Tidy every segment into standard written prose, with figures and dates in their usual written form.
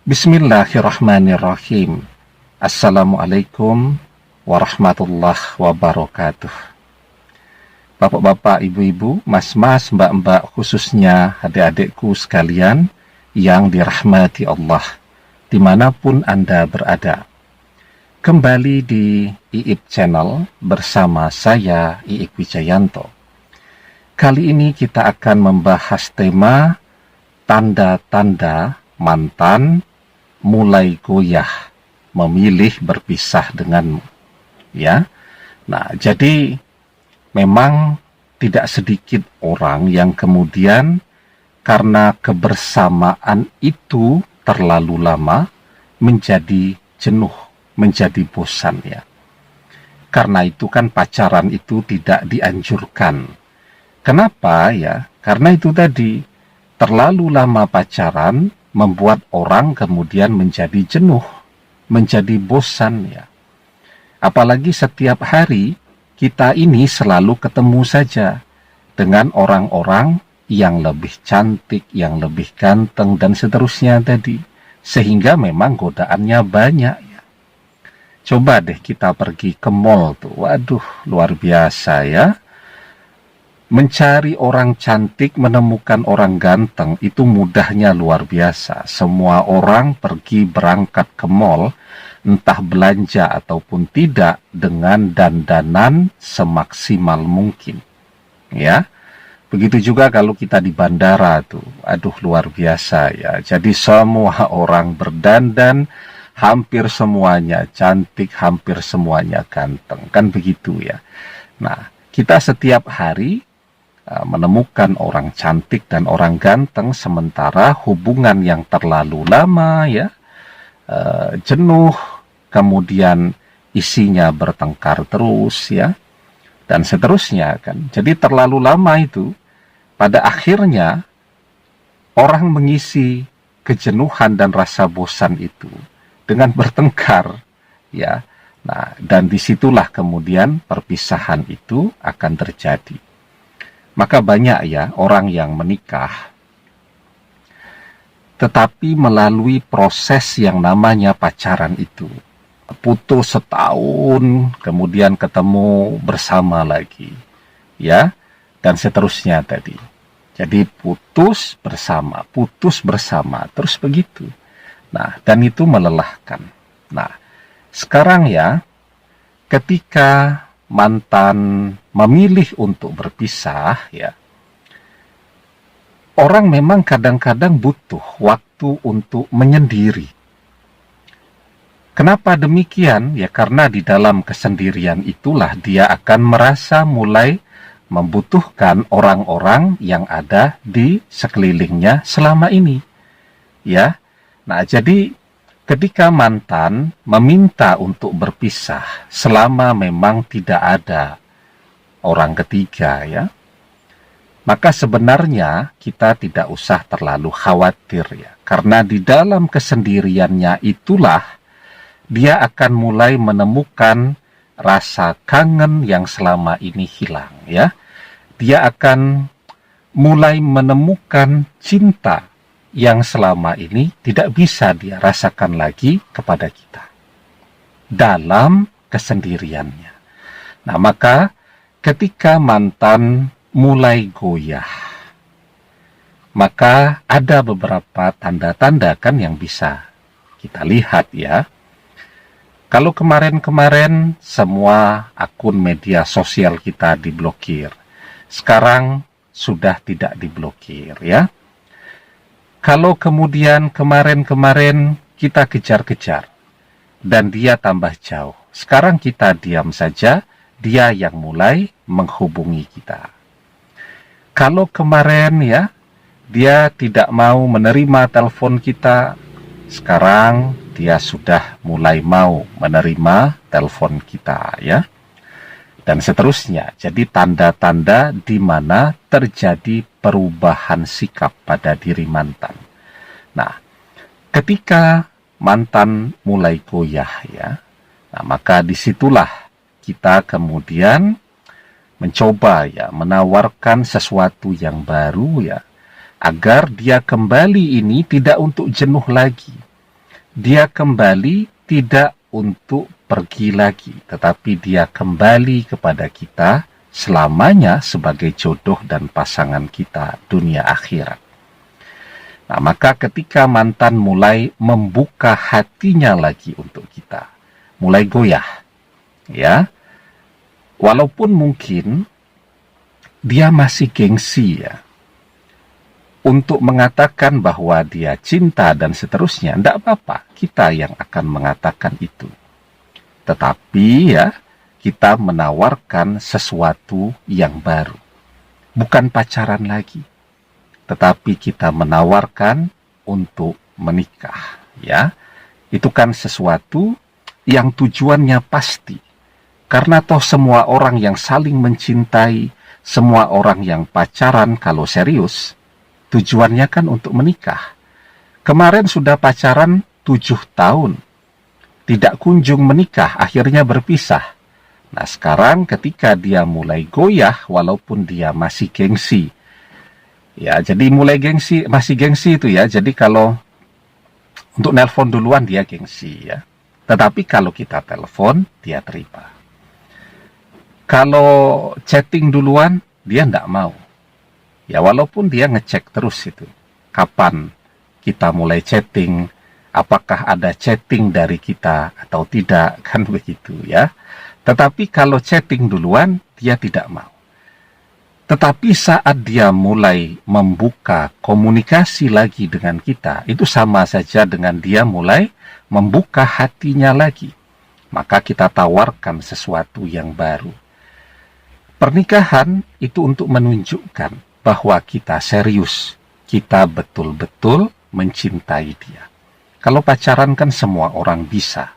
Bismillahirrahmanirrahim. Assalamualaikum warahmatullahi wabarakatuh. Bapak-bapak, ibu-ibu, mas-mas, mbak-mbak, khususnya adik-adikku sekalian yang dirahmati Allah, dimanapun Anda berada. Kembali di IIP Channel bersama saya, Iik Wijayanto. Kali ini kita akan membahas tema tanda-tanda mantan mulai goyah, memilih berpisah denganmu. Ya, nah jadi memang tidak sedikit orang yang kemudian karena kebersamaan itu terlalu lama menjadi jenuh, menjadi bosan ya. Karena itu kan pacaran itu tidak dianjurkan. Kenapa ya? Karena itu tadi, terlalu lama pacaran membuat orang kemudian menjadi jenuh, menjadi bosan ya. Apalagi setiap hari kita ini selalu ketemu saja dengan orang-orang yang lebih cantik, yang lebih ganteng, dan seterusnya tadi. Sehingga memang godaannya banyak ya. Coba deh kita pergi ke mall tuh, waduh luar biasa ya. Mencari orang cantik, menemukan orang ganteng, itu mudahnya luar biasa. Semua orang pergi berangkat ke mall, entah belanja ataupun tidak, dengan dandanan semaksimal mungkin. Ya, begitu juga kalau kita di bandara tuh, aduh luar biasa ya. Jadi semua orang berdandan, hampir semuanya cantik, hampir semuanya ganteng, kan begitu ya. Nah, kita setiap hari menemukan orang cantik dan orang ganteng, sementara hubungan yang terlalu lama ya, jenuh, kemudian isinya bertengkar terus ya, dan seterusnya kan. Jadi terlalu lama itu pada akhirnya orang mengisi kejenuhan dan rasa bosan itu dengan bertengkar ya. Nah, dan disitulah kemudian perpisahan itu akan terjadi. Maka banyak ya orang yang menikah, tetapi melalui proses yang namanya pacaran itu. Putus setahun, kemudian ketemu bersama lagi. Ya, dan seterusnya tadi. Jadi putus bersama, terus begitu. Nah, dan itu melelahkan. Nah, sekarang ya, ketika mantan memilih untuk berpisah ya, orang memang kadang-kadang butuh waktu untuk menyendiri. Kenapa demikian? Ya karena di dalam kesendirian itulah dia akan merasa mulai membutuhkan orang-orang yang ada di sekelilingnya selama ini. Ya. Nah, jadi ketika mantan meminta untuk berpisah selama memang tidak ada orang ketiga ya, maka sebenarnya kita tidak usah terlalu khawatir ya, karena di dalam kesendiriannya itulah dia akan mulai menemukan rasa kangen yang selama ini hilang ya. Dia akan mulai menemukan cinta yang selama ini tidak bisa dia rasakan lagi kepada kita dalam kesendiriannya. Nah, maka ketika mantan mulai goyah, maka ada beberapa tanda-tanda kan yang bisa kita lihat ya. Kalau kemarin-kemarin semua akun media sosial kita diblokir, sekarang sudah tidak diblokir ya. Kalau kemudian kemarin-kemarin kita kejar-kejar dan dia tambah jauh, sekarang kita diam saja, dia yang mulai menghubungi kita. Kalau kemarin ya, dia tidak mau menerima telepon kita, sekarang dia sudah mulai mau menerima telepon kita ya. Dan seterusnya. Jadi tanda-tanda di mana terjadi perubahan sikap pada diri mantan. Nah, ketika mantan mulai goyah ya, nah maka disitulah kita kemudian mencoba ya menawarkan sesuatu yang baru ya, agar dia kembali ini tidak untuk jenuh lagi, dia kembali tidak untuk pergi lagi, tetapi dia kembali kepada kita selamanya sebagai jodoh dan pasangan kita dunia akhirat. Nah, maka ketika mantan mulai membuka hatinya lagi untuk kita, mulai goyah, ya, walaupun mungkin dia masih gengsi ya, untuk mengatakan bahwa dia cinta dan seterusnya, tidak apa-apa, kita yang akan mengatakan itu. Tetapi ya, kita menawarkan sesuatu yang baru. Bukan pacaran lagi, tetapi kita menawarkan untuk menikah. Ya, itu kan sesuatu yang tujuannya pasti. Karena toh semua orang yang saling mencintai, semua orang yang pacaran kalau serius, tujuannya kan untuk menikah. Kemarin sudah pacaran 7 tahun, tidak kunjung menikah, akhirnya berpisah. Nah, sekarang ketika dia mulai goyah, walaupun dia masih gengsi, ya, jadi mulai gengsi, masih gengsi itu ya, jadi kalau untuk nelpon duluan dia gengsi ya, tetapi kalau kita telepon, dia terima. Kalau chatting duluan, dia tidak mau. Ya, walaupun dia ngecek terus itu, kapan kita mulai chatting, apakah ada chatting dari kita atau tidak, kan begitu ya. Tetapi kalau chatting duluan, dia tidak mau. Tetapi saat dia mulai membuka komunikasi lagi dengan kita, itu sama saja dengan dia mulai membuka hatinya lagi. Maka kita tawarkan sesuatu yang baru. Pernikahan itu untuk menunjukkan bahwa kita serius, kita betul-betul mencintai dia. Kalau pacaran kan semua orang bisa.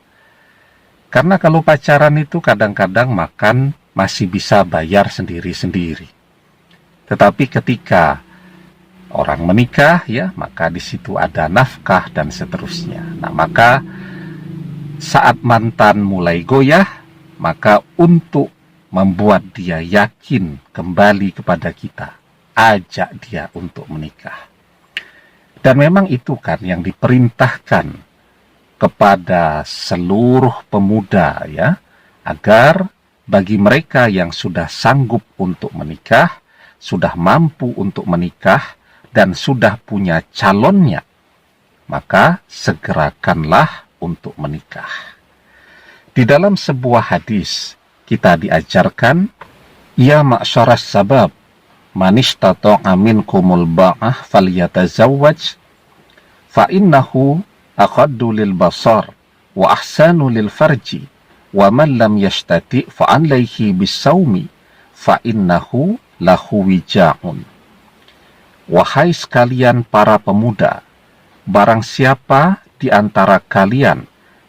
Karena kalau pacaran itu kadang-kadang makan masih bisa bayar sendiri-sendiri. Tetapi ketika orang menikah, ya, maka di situ ada nafkah dan seterusnya. Nah, maka saat mantan mulai goyah, maka untuk membuat dia yakin kembali kepada kita, ajak dia untuk menikah. Dan memang itu kan yang diperintahkan kepada seluruh pemuda ya, agar bagi mereka yang sudah sanggup untuk menikah, sudah mampu untuk menikah, dan sudah punya calonnya, maka segerakanlah untuk menikah. Di dalam sebuah hadis, kita diajarkan, ya ma'syaras sabab, man istata'a minkumul ba'ah falyatazawwaj, fa innahu aqaddu lil basar wa ahsanu lil farji, wa man lam yastati' fa alayhi bisawmi, fa innahu lahu wija'un. Wahai sekalian para pemuda, barang siapa di antara kalian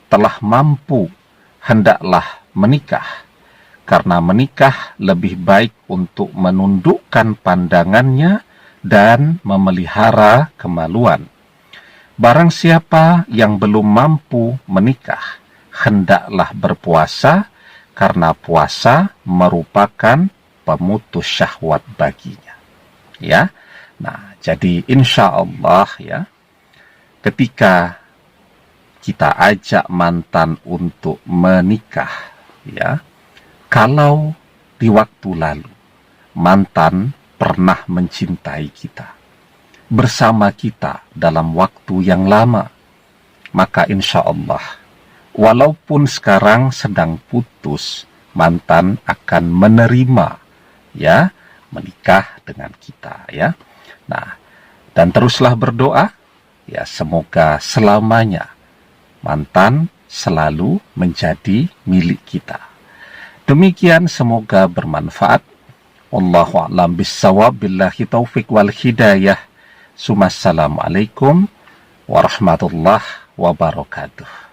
telah mampu, hendaklah menikah, karena menikah lebih baik untuk menundukkan pandangannya dan memelihara kemaluan. Barang siapa yang belum mampu menikah, hendaklah berpuasa, karena puasa merupakan pemutus syahwat baginya. Ya, nah, jadi insya Allah ya, ketika kita ajak mantan untuk menikah, ya, kalau di waktu lalu mantan pernah mencintai kita, bersama kita dalam waktu yang lama, maka insya Allah, walaupun sekarang sedang putus, mantan akan menerima ya, menikah dengan kita ya. Nah, dan teruslah berdoa ya, semoga selamanya mantan selalu menjadi milik kita. Demikian, semoga bermanfaat. Wallahu a'lam bissawab, billahi taufik wal hidayah. Assalamualaikum warahmatullahi wabarakatuh.